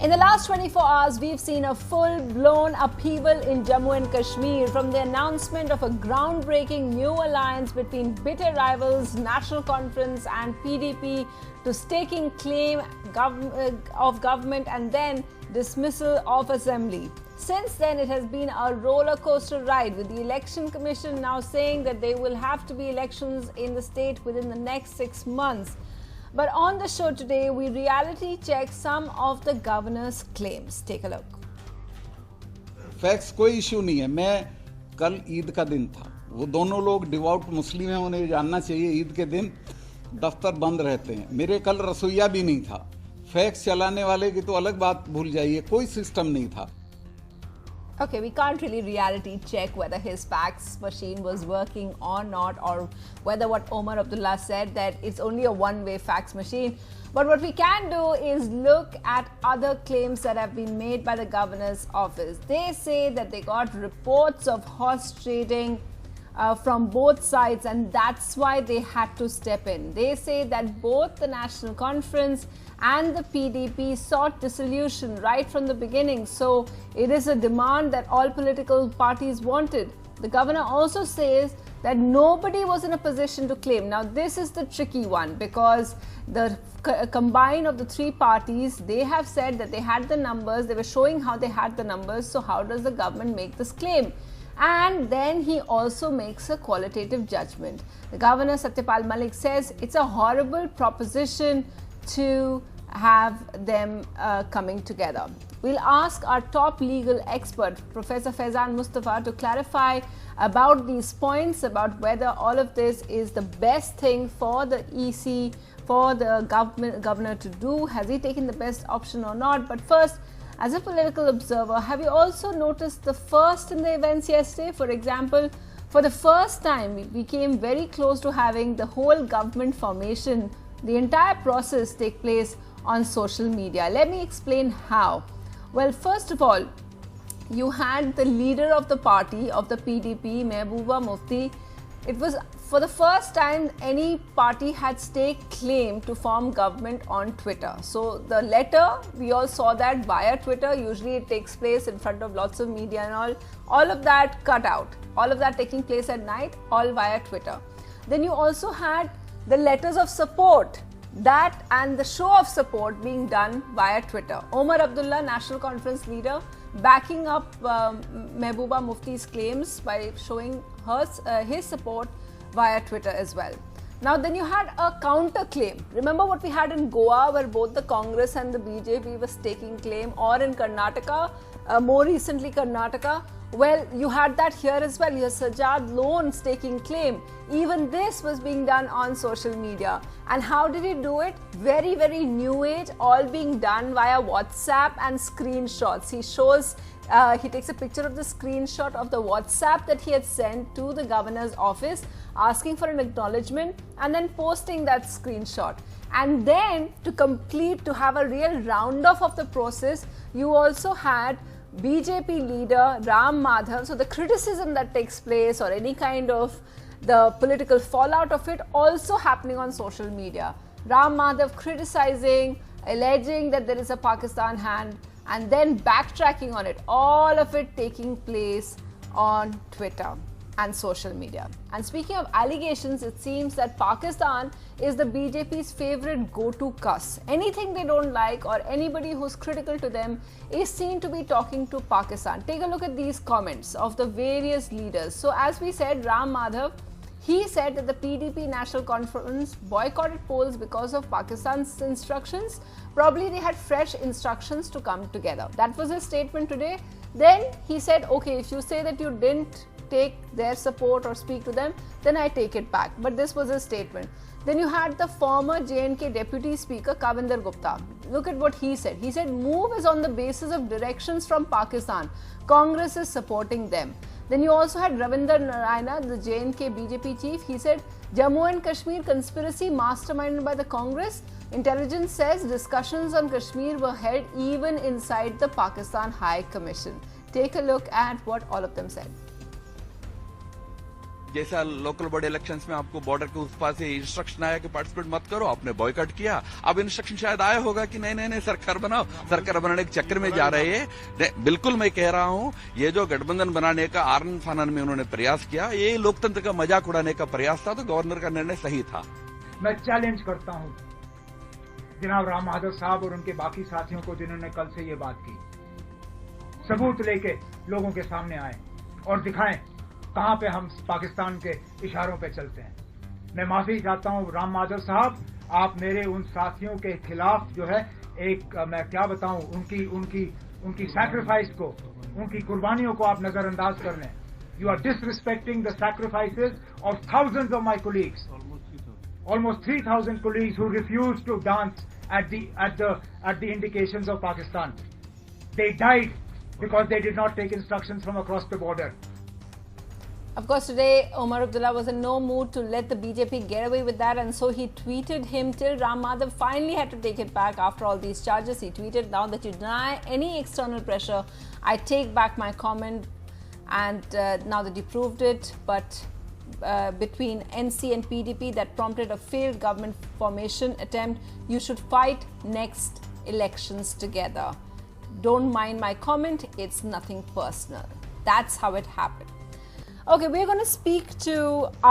In the last 24 hours, we've seen a full-blown upheaval in Jammu and Kashmir, from the announcement of a groundbreaking new alliance between bitter rivals National Conference and PDP to staking claim of government and then dismissal of assembly. Since then, it has been a roller coaster ride, with the Election Commission now saying that there will have to be elections in the state within the next 6 months. But on the show today, we reality check some of the governor's claims. Take a look. Fax कोई issue नहीं है. मैं कल ईद का दिन था. वो दोनों लोग डिवोट मुस्लिम हैं, उन्हें जानना चाहिए ईद के दिन दफ्तर बंद रहते हैं. मेरे कल रसोईया भी नहीं था. फैक्स चलाने वाले की तो अलग बात भूल जाइए, कोई सिस्टम नहीं था. Okay, we can't really reality check whether his fax machine was working or not, or whether what Omar Abdullah said, that it's only a one-way fax machine. But what we can do is look at other claims that have been made by the governor's office. They say that they got reports of horse trading from both sides, and that's why they had to step in. They say that both the National Conference and the PDP sought dissolution right from the beginning. So it is a demand that all political parties wanted. The governor also says that nobody was in a position to claim. Now this is the tricky one, because the combine of the three parties, they have said that they had the numbers, they were showing how they had the numbers. So how does the government make this claim? And then he also makes a qualitative judgment. The Governor Satya Pal Malik says it's a horrible proposition to have them coming together. We'll ask our top legal expert, Professor Faizan Mustafa, to clarify about these points, about whether all of this is the best thing for the EC, for the governor to do. Has he taken the best option or not? But first, as a political observer, have you also noticed the first in the events yesterday? For example, for the first time, we came very close to having the whole government formation, the entire process take place on social media. Let me explain how. Well, first of all, you had the leader of the party, of the PDP, Mehbooba Mufti. It was for the first time any party had staked claim to form government on Twitter. So the letter, we all saw that via Twitter. Usually it takes place in front of lots of media and all of that cut out. All of that taking place at night, all via Twitter. Then you also had the letters of support, that and the show of support being done via Twitter. Omar Abdullah, National Conference leader, backing up Mehbooba Mufti's claims by showing his support via Twitter as well. Now then you had a counter claim. Remember what we had in Goa, where both the Congress and the BJP were staking claim, or in Karnataka, more recently Karnataka. Well, you had that here as well. Your Sajjad Loan staking claim. Even this was being done on social media. And how did he do it? Very, very new age, all being done via WhatsApp and screenshots. He shows, he takes a picture of the screenshot of the WhatsApp that he had sent to the governor's office, asking for an acknowledgement, and then posting that screenshot. And then to have a real round-off of the process, you also had BJP leader Ram Madhav. So the criticism that takes place, or any kind of the political fallout of it, also happening on social media. Ram Madhav criticizing, alleging that there is a Pakistan hand, and then backtracking on it. All of it taking place on Twitter and social media. And speaking of allegations, it seems that Pakistan is the BJP's favorite go-to cuss. Anything they don't like, or anybody who's critical to them, is seen to be talking to Pakistan. Take a look at these comments of the various leaders. So as we said, Ram Madhav, he said that the PDP National Conference boycotted polls because of Pakistan's instructions. Probably they had fresh instructions to come together. That was his statement today. Then he said, okay, if you say that you didn't take their support or speak to them, then I take it back. But this was his statement. Then you had the former J&K Deputy Speaker Kavinder Gupta. Look at what he said. He said, move is on the basis of directions from Pakistan. Congress is supporting them. Then you also had Ravinder Narayana, the J&K BJP chief. He said, Jammu and Kashmir conspiracy masterminded by the Congress. Intelligence says discussions on Kashmir were held even inside the Pakistan High Commission. Take a look at what all of them said. जैसा local body elections में आपको border के उस पार से instruction आया कि participate मत करो, आपने बॉयकॉट किया। अब इंस्ट्रक्शन शायद आया होगा कि नहीं सरकार बनाओ, सरकार बनाने के चक्कर में जा रहे हैं। बिल्कुल मैं कह रहा हूं, ये जो गठबंधन बनाने का आनन फानन में उन्होंने प्रयास किया, ये लोकतंत्र का मजाक उड़ाने का प्रयास था। तो गवर्नर का निर्णय सही था। मैं चैलेंज करता हूं जनाब राम बहादुर साहब और उनके बाकी साथियों को जिन्होंने कल से ये बात की, सबूत लेके लोगों के सामने आए और दिखाएं कहां पे हम पाकिस्तान के इशारों पे चलते हैं। मैं माफी चाहता हूं राम बहादुर साहब, आप मेरे उन साथियों के खिलाफ जो है एक मैं क्या बताऊं, उनकी सैक्रिफाइस को, उनकी कुर्बानियों को आप नजरअंदाज कर लें। You are disrespecting the sacrifices of thousands of my colleagues, almost 3,000 colleagues who refused to dance at the indications of Pakistan. They died because they did not take instructions from across the border. Of course, today Omar Abdullah was in no mood to let the BJP get away with that, and so he tweeted him till Ram Madhav finally had to take it back after all these charges. He tweeted, "Now that you deny any external pressure, I take back my comment, and now that you proved it, but between NC and PDP that prompted a failed government formation attempt, you should fight next elections together. Don't mind my comment, it's nothing personal." That's how it happened. Okay, we're going to speak to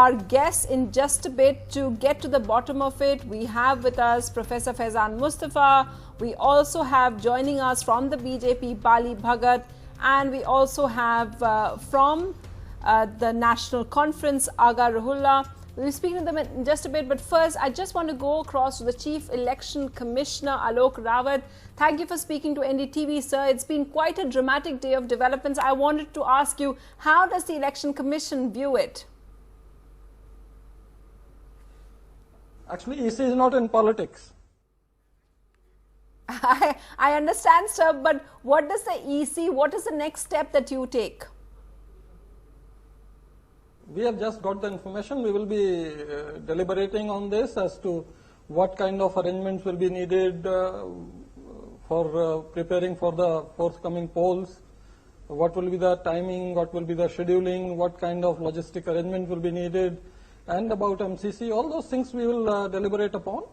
our guests in just a bit to get to the bottom of it. We have with us Professor Faizan Mustafa. We also have joining us from the BJP, Bali Bhagat, and we also have from the National Conference, Aga Rahullah. We'll be speaking to them in just a bit, but first I just want to go across to the Chief Election Commissioner, Alok Rawat. Thank you for speaking to NDTV, sir. It's been quite a dramatic day of developments. I wanted to ask you, how does the Election Commission view it? Actually, EC is not in politics. I understand, sir, but what does the EC, what is the next step that you take? We have just got the information. We will be deliberating on this as to what kind of arrangements will be needed for preparing for the forthcoming polls, what will be the timing, what will be the scheduling, what kind of logistic arrangement will be needed, and about MCC, all those things we will deliberate upon.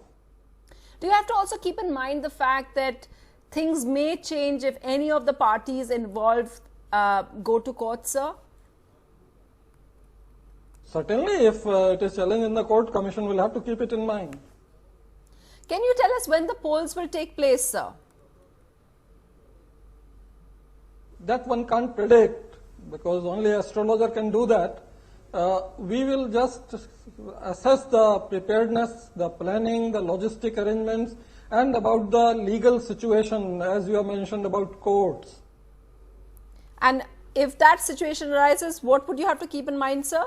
Do you have to also keep in mind the fact that things may change if any of the parties involved go to court, sir? Certainly, if it is challenged in the court, Commission will have to keep it in mind. Can you tell us when the polls will take place, sir? That one can't predict, because only astrologer can do that. We will just assess the preparedness, the planning, the logistic arrangements, and about the legal situation, as you have mentioned about courts. And if that situation arises, what would you have to keep in mind, sir?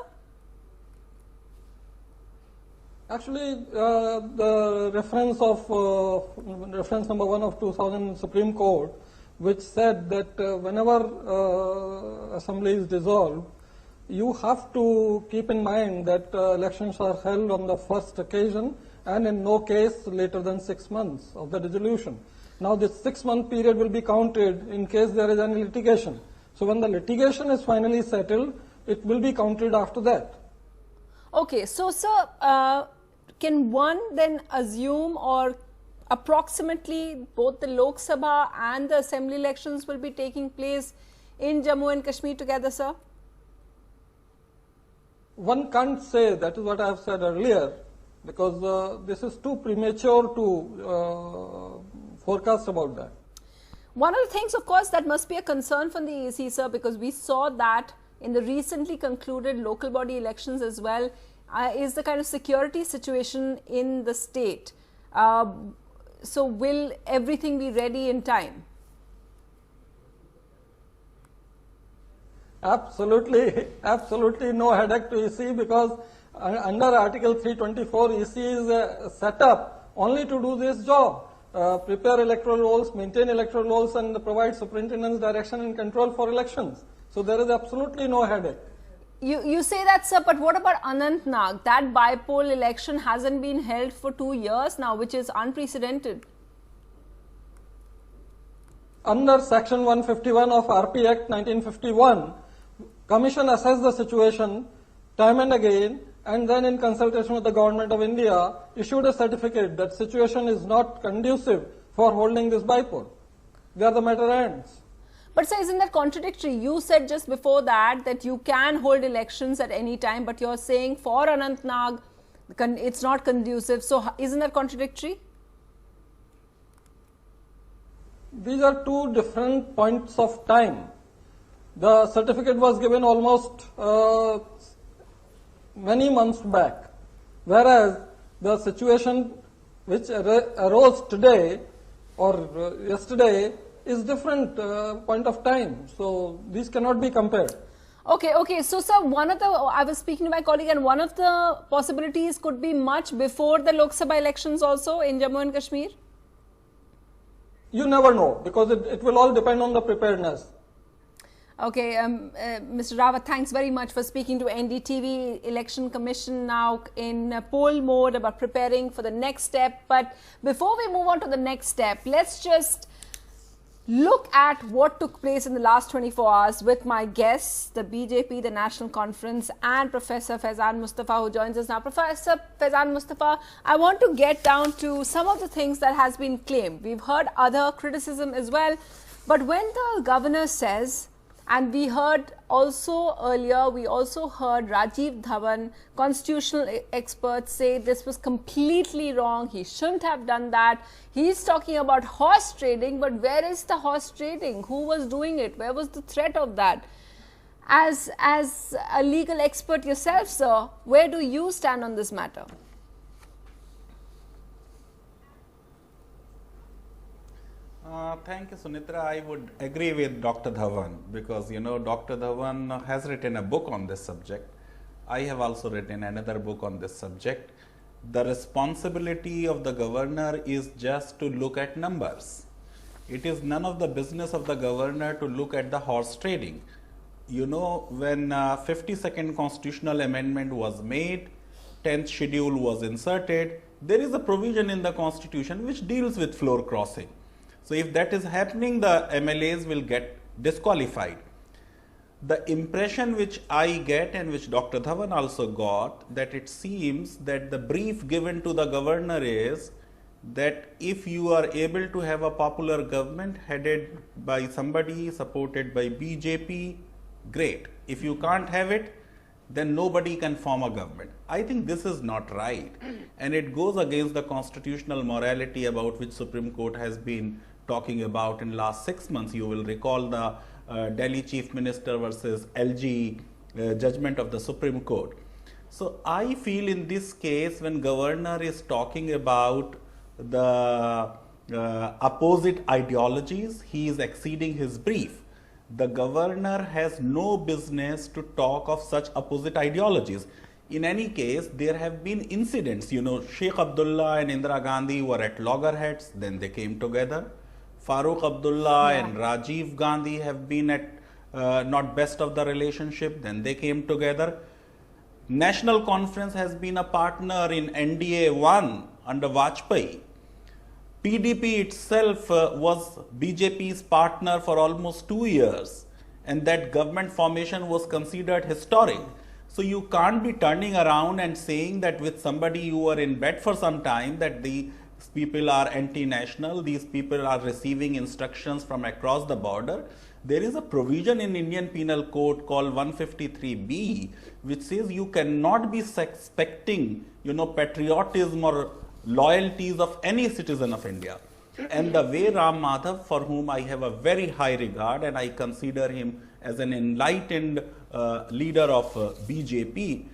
Actually, the reference number 1 of 2000 Supreme Court, which said that whenever assembly is dissolved, you have to keep in mind that elections are held on the first occasion and in no case later than 6 months of the dissolution. Now, this 6-month period will be counted in case there is any litigation. So, when the litigation is finally settled, it will be counted after that. Okay, so sir, can one then assume or approximately both the Lok Sabha and the assembly elections will be taking place in Jammu and Kashmir together, sir? One can't say, that is what I have said earlier, because this is too premature to forecast about that. One of the things, of course, that must be a concern from the EC, sir, because we saw that in the recently concluded local body elections as well, is the kind of security situation in the state. So will everything be ready in time? Absolutely, absolutely no headache to EC, because under Article 324, EC is set up only to do this job. Prepare electoral rolls, maintain electoral rolls, and provide superintendent's direction and control for elections. So there is absolutely no headache. You say that, sir, but what about Anantnag? That by-poll election hasn't been held for 2 years now, which is unprecedented. Under Section 151 of RP Act 1951, Commission assessed the situation time and again, and then in consultation with the government of India, issued a certificate that situation is not conducive for holding this bypoll. There the matter ends. But sir, isn't that contradictory? You said just before that you can hold elections at any time, but you're saying for Anantnag, it's not conducive. So isn't that contradictory? These are two different points of time. The certificate was given almost many months back, whereas the situation which arose today or yesterday is different point of time. So these cannot be compared. Okay. So sir, I was speaking to my colleague, and one of the possibilities could be much before the Lok Sabha elections also in Jammu and Kashmir. You never know, because it will all depend on the preparedness. Okay, Mr. Rawat, thanks very much for speaking to NDTV. Election Commission now in poll mode about preparing for the next step. But before we move on to the next step, let's just look at what took place in the last 24 hours with my guests, the BJP, the National Conference, and Professor Faizan Mustafa, who joins us now. Professor Faizan Mustafa, I want to get down to some of the things that has been claimed. We've heard other criticism as well. But when the governor says, and we heard also earlier, we also heard Rajiv Dhawan, constitutional experts, say this was completely wrong. He shouldn't have done that. He's talking about horse trading, but where is the horse trading? Who was doing it? Where was the threat of that? As a legal expert yourself, sir, where do you stand on this matter? Thank you, Sunitra. I would agree with Dr. Dhawan because, Dr. Dhawan has written a book on this subject. I have also written another book on this subject. The responsibility of the governor is just to look at numbers. It is none of the business of the governor to look at the horse trading. When 52nd constitutional amendment was made, 10th schedule was inserted, there is a provision in the constitution which deals with floor crossing. So if that is happening, the MLAs will get disqualified. The impression which I get and which Dr. Dhawan also got, that it seems that the brief given to the governor is that if you are able to have a popular government headed by somebody supported by BJP, great. If you can't have it, then nobody can form a government. I think this is not right. And it goes against the constitutional morality about which Supreme Court has been talking about in last 6 months. You will recall the Delhi Chief Minister versus LG judgment of the Supreme Court. So I feel in this case, when governor is talking about the opposite ideologies, he is exceeding his brief. The governor has no business to talk of such opposite ideologies. In any case, there have been incidents. Sheikh Abdullah and Indira Gandhi were at loggerheads, then they came together. Farooq Abdullah and Rajiv Gandhi have been at not best of the relationship, then they came together. National Conference has been a partner in NDA 1 under Vajpayee. PDP itself was BJP's partner for almost 2 years, and that government formation was considered historic. So you can't be turning around and saying that with somebody you were in bed for some time that these people are anti-national, these people are receiving instructions from across the border. There is a provision in Indian Penal Code called 153B, which says you cannot be suspecting, patriotism or loyalties of any citizen of India. And the way Ram Madhav, for whom I have a very high regard and I consider him as an enlightened leader of BJP,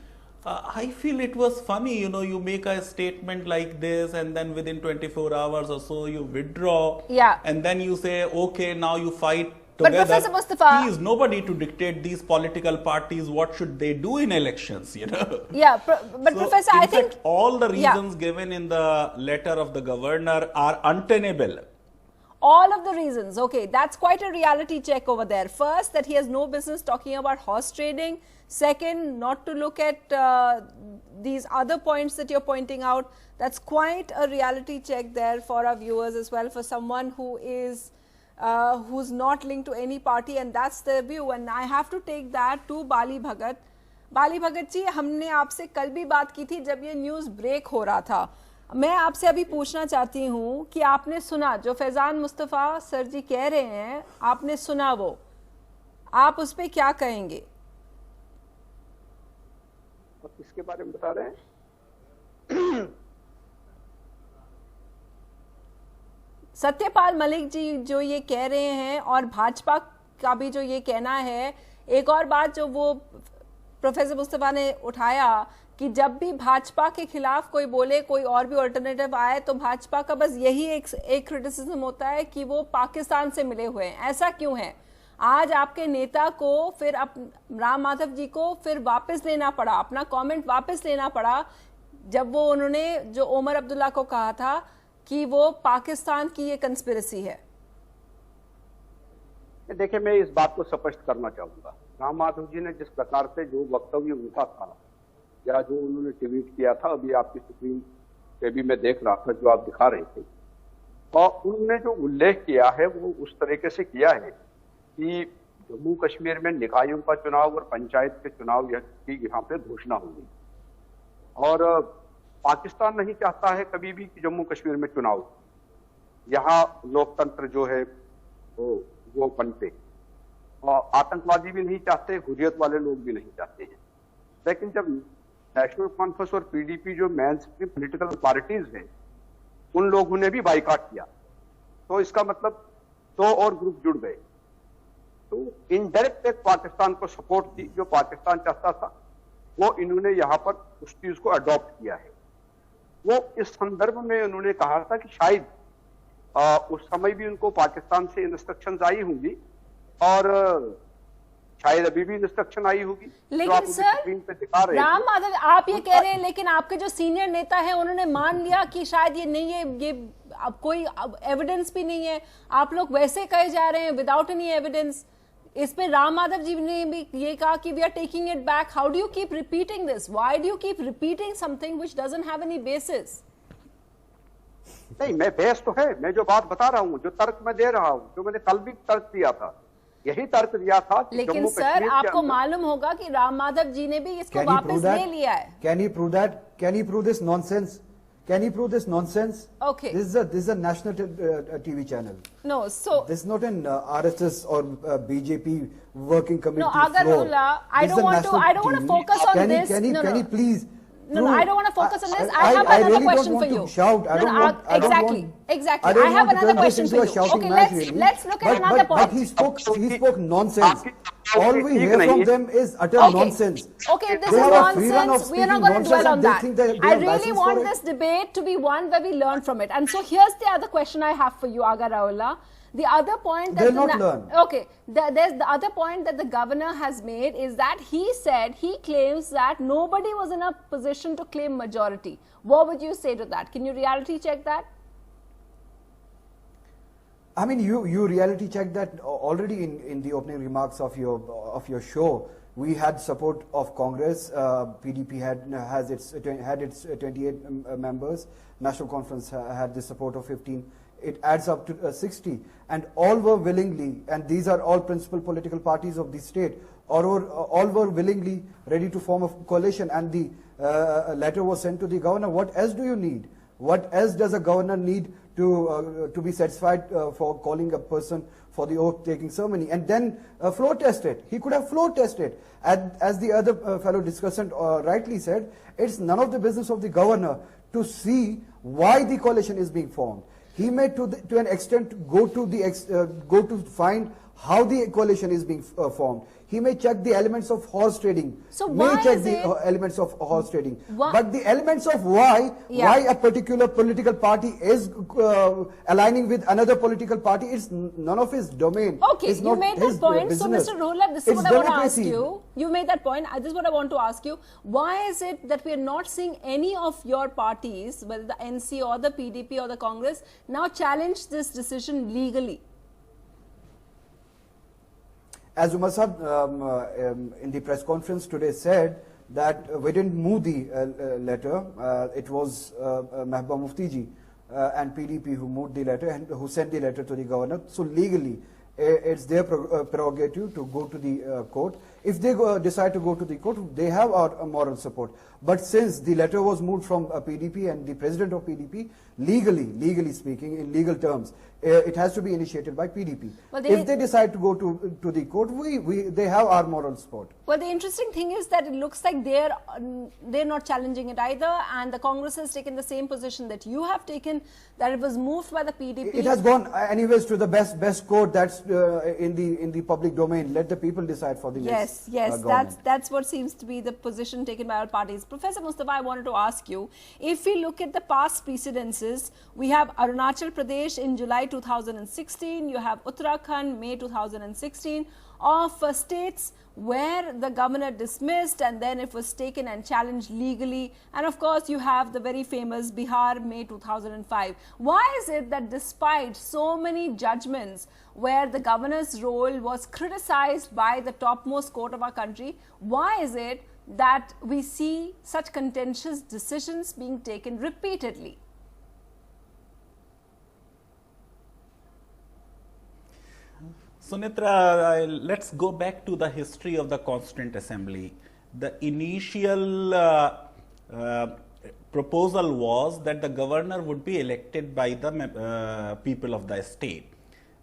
I feel it was funny, you make a statement like this and then within 24 hours or so you withdraw. Yeah. And then you say, okay, now you fight together. But Professor Mustafa, he is nobody to dictate these political parties what should they do in elections, Yeah, but so Professor, I think all the reasons given in the letter of the governor are untenable. All of the reasons. Okay, that's quite a reality check over there. First, that he has no business talking about horse trading. Second, not to look at these other points that you're pointing out. That's quite a reality check there for our viewers as well, for someone who is who's not linked to any party, and that's their view. And I have to take that to Bali Bhagat. बाली भगत जी, हमने आपसे कल भी बात की थी जब ये news break हो रहा था। मैं आपसे अभी पूछना चाहती हूँ कि आपने सुना जो फैजान मुस्तफा सर जी कह रहे हैं, आपने सुना वो, आप उस पर क्या कहेंगे? किसके बारे में बता रहे हैं? सत्यपाल मलिक जी जो ये कह रहे हैं, और भाजपा का भी जो ये कहना है। एक और बात जो वो प्रोफेसर मुस्तफा ने उठाया कि जब भी भाजपा के खिलाफ कोई बोले, कोई और भी अल्टरनेटिव आए, तो भाजपा का बस यही एक क्रिटिसिज्म होता है कि वो पाकिस्तान से मिले हुए हैं। ऐसा क्यों है? आज आपके नेता को, फिर राम माधव जी को फिर वापस लेना पड़ा, अपना कमेंट वापस लेना पड़ा, जब वो उन्होंने जो ओमर अब्दुल्ला को कहा था कि वो पाकिस्तान की ये कंस्पिरेसी है। देखिए, मैं इस बात को स्पष्ट करना चाहूंगा। राम माधव जी ने जिस प्रकार से जो वक्तव्य उनका था या जो उन्होंने ट्वीट किया था, अभी आपकी स्क्रीन पे भी मैं देख रहा था जो आप दिखा रहे थे, और उन्होंने जो उल्लेख किया है वो उस तरीके से किया है कि जम्मू कश्मीर में निकायों का चुनाव और पंचायत के चुनाव की यहाँ पे घोषणा होगी, और पाकिस्तान नहीं चाहता है कभी भी कि जम्मू कश्मीर में चुनाव, यहाँ लोकतंत्र जो है वो बनते, और आतंकवादी भी नहीं चाहते, हुर्रियत वाले लोग भी नहीं चाहते हैं। लेकिन जब नेशनल कॉन्फ्रेंस और पीडीपी जो मेन स्ट्रीम पॉलिटिकल पार्टीज हैं, उन लोगों ने भी बाइकआउट किया, तो इसका मतलब 2 और ग्रुप जुड़ गए। तो इनडायरेक्ट एक पाकिस्तान को सपोर्ट दी, जो पाकिस्तान चाहता था, वो इन्होंने यहाँ पर उस चीज को अडॉप्ट किया है। वो इस संदर्भ में उन्होंने कहा था कि शायद उस समय भी उनको पाकिस्तान से इंस्ट्रक्शंस आई होंगी, और शायद अभी भी इंस्ट्रक्शन आई होगी। लेकिन सर राम माधव, आप ये कह रहे हैं, लेकिन आपके जो सीनियर नेता है उन्होंने मान लिया कि शायद ये नहीं है, ये अब कोई एविडेंस भी नहीं है, आप लोग वैसे कहे जा रहे हैं विदाउट एनी एविडेंस। इस पे राम माधव जी ने भी ये कहा कि we are taking it back. How do you keep repeating this? Why do you keep repeating something which doesn't have any basis? नहीं, मैं बेस तो है, मैं जो बात बता रहा हूँ, जो तर्क मैं दे रहा हूँ, जो मैंने कल भी तर्क दिया था, यही तर्क दिया था। लेकिन सर, आपको मालूम होगा कि राम माधव जी ने भी इसको वापस ले लिया है। Can he prove that? Can he prove this nonsense? Can he prove this nonsense? Okay. This is a national TV channel. No, so this is not an RSS or BJP working committee. No, Agarullah, I don't want to focus on this. Can he please? No, I don't want to focus on this. I have another question for you. Shout. Exactly. I have another question for you. Okay, let's look at another point. But he spoke nonsense. All we hear from them is utter nonsense. Okay, if this is nonsense, we are not going to dwell on that. I really want this debate to be one where we learn from it. And so here's the other question I have for you, Aga Raullah. The other point that there's the other point that the governor has made is that he claims that nobody was in a position to claim majority. What would you say to that? Can you reality check that? I mean, you reality check that already in the opening remarks of your show. We had support of Congress. PDP had its 28 members. National Conference had the support of 15. It adds up to 60, and all were willingly, and these are all principal political parties of the state, all were willingly ready to form a coalition, and the letter was sent to the governor. What else do you need? What else does a governor need to be satisfied for calling a person for the oath-taking ceremony, and then floor test it? He could have floor tested. As the other fellow discussant rightly said, it's none of the business of the governor to see why the coalition is being formed. He may, to an extent, go to find how the coalition is being formed. He may check the elements of horse trading. So Elements of horse trading. But the elements of why a particular political party is aligning with another political party, it's none of his domain. Okay, you made that point. Business. So, Mr. Rohla, this is what I want to ask you. You made that point. This is what I want to ask you. Why is it that we are not seeing any of your parties, whether the NC or the PDP or the Congress, now challenge this decision legally? As Umar Sahab in the press conference today said that we didn't move the letter. It was Mehbooba Mufti ji and PDP who moved the letter and who sent the letter to the governor. So legally, it's their prerogative to go to the court. If they decide to go to the court, they have our moral support. But since the letter was moved from PDP and the president of PDP, legally speaking, in legal terms, it has to be initiated by PDP. Well, if they decide to go to the court, they have our moral support. Well, the interesting thing is that it looks like they're not challenging it either, and the Congress has taken the same position that you have taken, that it was moved by the PDP. It has gone anyways to the best court that's in the public domain. Let the people decide for the next government. That's what seems to be the position taken by all parties. Professor Mustafa, I wanted to ask you, if we look at the past precedences, we have Arunachal Pradesh in July 2016, you have Uttarakhand May 2016, of states where the governor dismissed and then it was taken and challenged legally, and of course you have the very famous Bihar May 2005. Why is it that despite so many judgments where the governor's role was criticized by the topmost court of our country, why is it that we see such contentious decisions being taken repeatedly? Sunitra, let's go back to the history of the Constituent Assembly. The initial proposal was that the governor would be elected by the people of the state.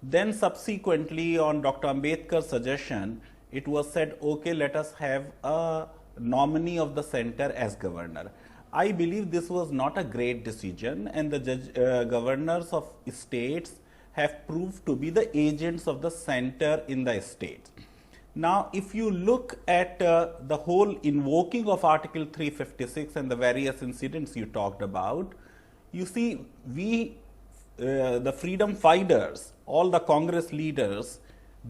Then subsequently, on Dr. Ambedkar's suggestion, it was said, okay, let us have a nominee of the center as governor. I believe this was not a great decision, and the governors of states have proved to be the agents of the center in the states. Now, if you look at the whole invoking of Article 356 and the various incidents you talked about, you see, the freedom fighters, all the Congress leaders,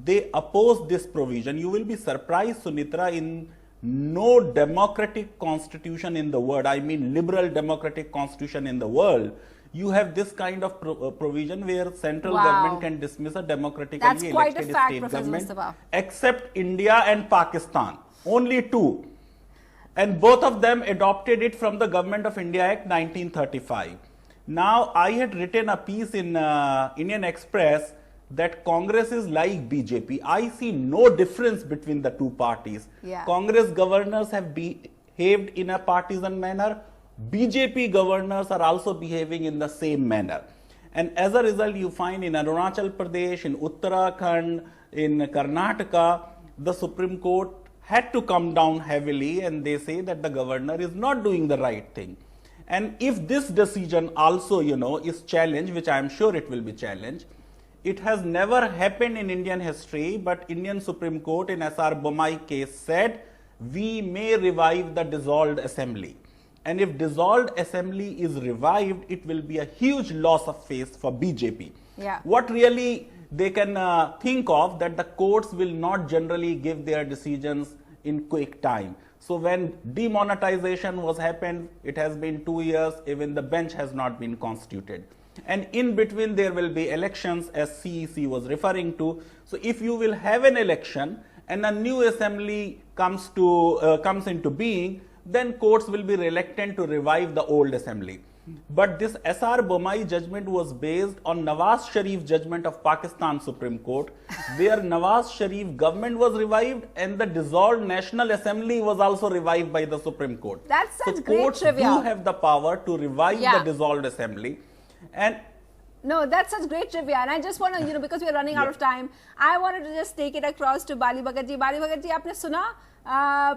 they oppose this provision. You will be surprised, Sunitra, in no democratic constitution in the world, I mean liberal democratic constitution in the world, you have this kind of provision where central government can dismiss a democratically elected state government, except India and Pakistan, only two. And both of them adopted it from the Government of India Act 1935. Now, I had written a piece in Indian Express that Congress is like BJP. I see no difference between the two parties. Congress governors have behaved in a partisan manner. BJP governors are also behaving in the same manner. And as a result, you find in Arunachal Pradesh, in Uttarakhand, in Karnataka, the Supreme Court had to come down heavily, and they say that the governor is not doing the right thing. And if this decision also, is challenged, which I am sure it will be challenged, it has never happened in Indian history, but Indian Supreme Court in S.R. Bomai case said, we may revive the dissolved assembly. And if dissolved assembly is revived, it will be a huge loss of face for BJP. What really they can think of that the courts will not generally give their decisions in quick time. So when demonetization was happened, it has been 2 years, even the bench has not been constituted. And in between there will be elections, as CEC was referring to. So if you will have an election and a new assembly comes into being, then courts will be reluctant to revive the old assembly. But this S.R. Bomai judgment was based on Nawaz Sharif judgment of Pakistan Supreme Court, where Nawaz Sharif government was revived and the dissolved National Assembly was also revived by the Supreme Court. That's such so great courts trivia. do have the power to revive the dissolved assembly. And no, that's such great trivia, and I just want to, because we're running out of time, I wanted to just take it across to Bali Bhagat ji. Bali Bhagat ji, आपने सुना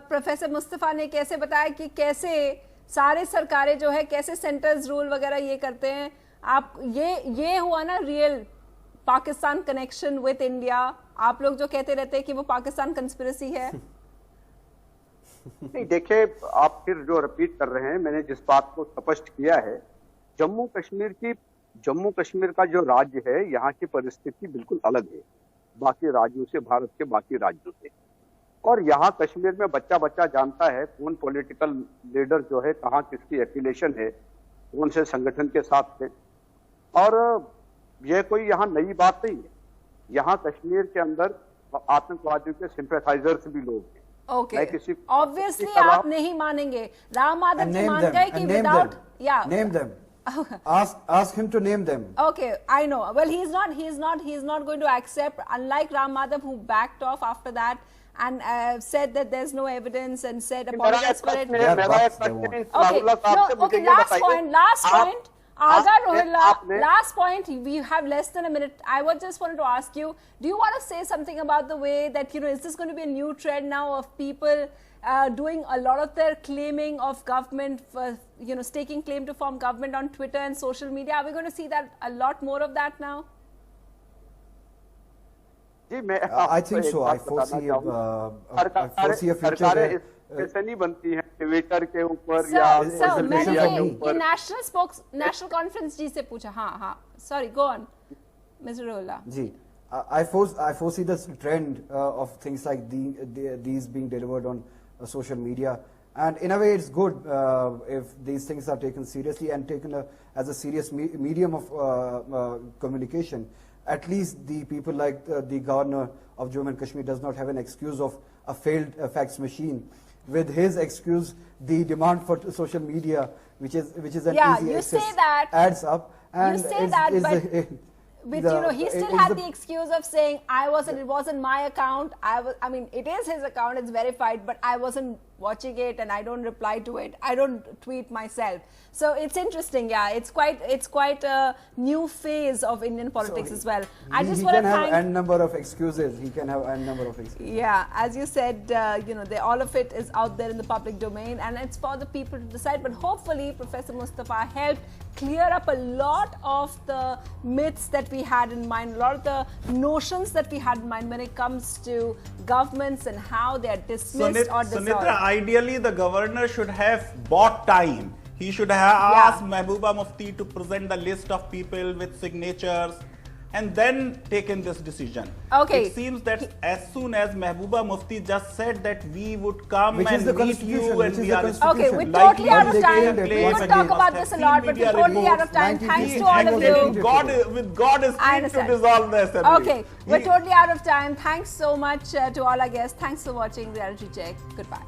professor Mustafa ने कैसे बताया कि कैसे सारे सरकारें जो है कैसे सेंटर्स रूल वगैरह ये करते हैं. आप ये हुआ ना real Pakistan connection with India. आप लोग जो कहते रहते हैं कि वो पाकिस्तान कंस्पिरेसी है. नहीं, देखिए, आप फिर जो रिपीट कर रहे हैं, मैंने जिस बात को स्पष्ट किया है, जम्मू कश्मीर का जो राज्य है, यहाँ की परिस्थिति बिल्कुल अलग है बाकी राज्यों से, भारत के बाकी राज्यों से. और यहाँ कश्मीर में बच्चा जानता है कौन पॉलिटिकल लीडर जो है, कहाँ किसकी एफिलिएशन है, कौन से संगठन के साथ है. और यह कोई यहाँ नई बात नहीं है. यहाँ कश्मीर के अंदर आतंकवादियों के सिंपैथाइजर्स भी लोग हैं. ओके, ऑब्वियसली आप नहीं मानेंगे. राम माधव जी मान गए कि without name them. Ask him to name them. Okay, I know. Well, he is not going to accept, unlike Ram Madhav, who backed off after that and said that there's no evidence and said मेरा apologize एक for it. प्रश्न है, मेरा एक प्रश्न है इस्लामुल्लाह साहब से, मुझे ये last बताइए, point. Aga Rohilla, आपने- last point. We have less than a minute. I just wanted to ask you, do you want to say something about the way that, is this going to be a new trend now of people doing a lot of their claiming of government, staking claim to form government on Twitter and social media? Are we going to see that a lot more of that now? जी, मैं I आपको think एक so. बात I foresee बताना I foresee a future सरकारें where कैसे नहीं बनती हैं ट्विटर के ऊपर So, या so सोशल मैंने मीडिया के ये ऊपर। नेशनल कॉन्फ्रेंस जी से पूछा. हाँ. Sorry, go on, Mr. Rohilla. Ji, I foresee this trend of things like these being delivered on social media, and in a way it's good if these things are taken seriously and taken as a serious medium of communication. At least the people like the governor of Jammu and Kashmir does not have an excuse of a failed fax machine. With his excuse, the demand for social media, which is an easy access, adds up. And You say that, but he still had the excuse of saying, it wasn't my account. It is his account, it's verified, but I wasn't watching it and I don't reply to it. I don't tweet myself. So it's interesting, yeah. It's quite a new phase of Indian politics as well. I just want to thank. He can have n number of excuses. He can have n number of excuses. Yeah, as you said, all of it is out there in the public domain, and it's for the people to decide. But hopefully, Professor Mustafa helped clear up a lot of the myths that we had in mind, a lot of the notions that we had in mind when it comes to governments and how they are dismissed or dissolved. Sunitra, ideally the governor should have bought time. He should have asked Mehbooba Mufti to present the list of people with signatures and then taken this decision. Okay. It seems that as soon as Mehbooba Mufti just said that we would come Which is and the meet you constitution, and which is we the are... constitution. Okay, we're Like totally out of they time. claimed We it. could talk about this a lot, but we're totally out of time. Thanks to all of you. God is I free to understand. dissolve the assembly. Okay, we're totally out of time. Thanks so much to all our guests. Thanks for watching Reality Check. Goodbye.